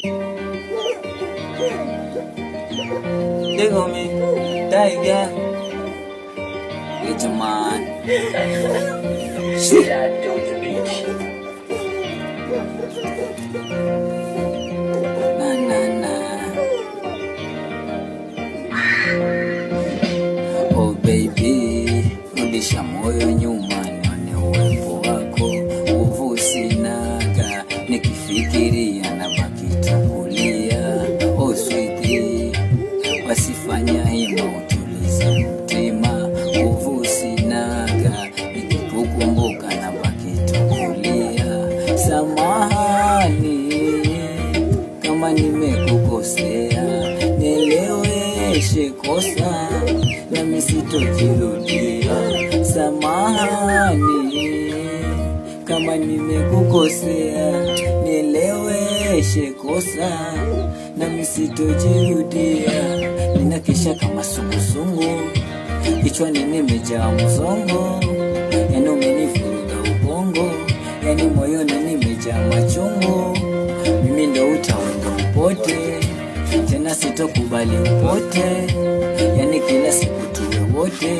They call me Tiger. It's a man. Shit, I don't bitch. Na na na. Oh baby, rudisha moyo nyuma, nione uwepo wako. Nguvu sinaga, nikifikiria na baki tukulia. Oh sweetie, wasifanya hima utulize mtima. Nguvu sinaga, nikikukumbuka na baki tukulia. Samahani kama nimekukosea, nieleweshe kosa nami sitojirudia. Samahani kama nimekukosea, nieleweshe kosa nami sitojirudia. Ninakesha kama sungusungu, kichwani nimejaa msongo, yani umenivuruga ubongo, yani moyoni nimejaa machungu. Mimi ndo utawenda upote, tena sitokubali upote, yani kila siku tuwe wote,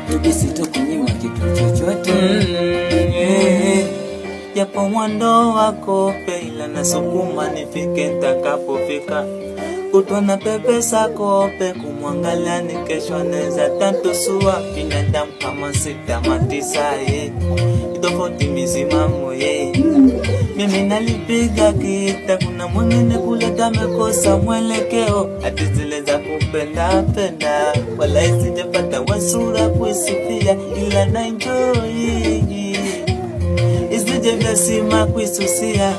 bibi sitokunyima kitu chochote. Japo mwendo wako ila nasukuma nifike nitakapofika. Kutwa na pepe sakope kumwangalia ni kesho neza tanto suwa binadamu kama sita matisa tofauti misimamo mimi nalipiga kita, kuna mwingine kuleta mekosa mwelekeo, hadi zile za kupenda penda wala isijapata wasura kuisifia, ila na enjoy isije vyasima kuisusia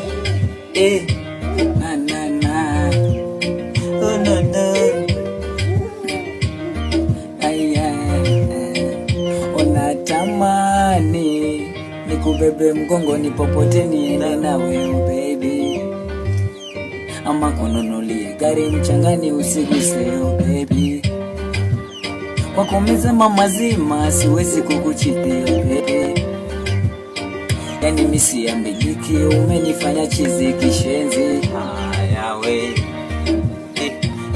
Na na na. oh no no. Unatamani nikubebe mgongoni popote niende nawe baby, ama kununulie gari mchangani usiguse baby. Kwa kumezama mazima siwezi kukuchitia baby, yani misi ya miliki umenifanya chizi kishenzi.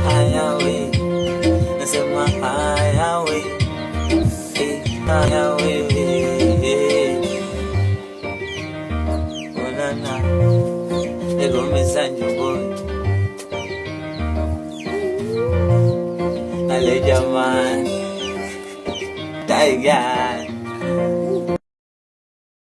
Haya we, nasema haya we, haya we, onana, ego mesanjo boy, ale jaman, Tiger.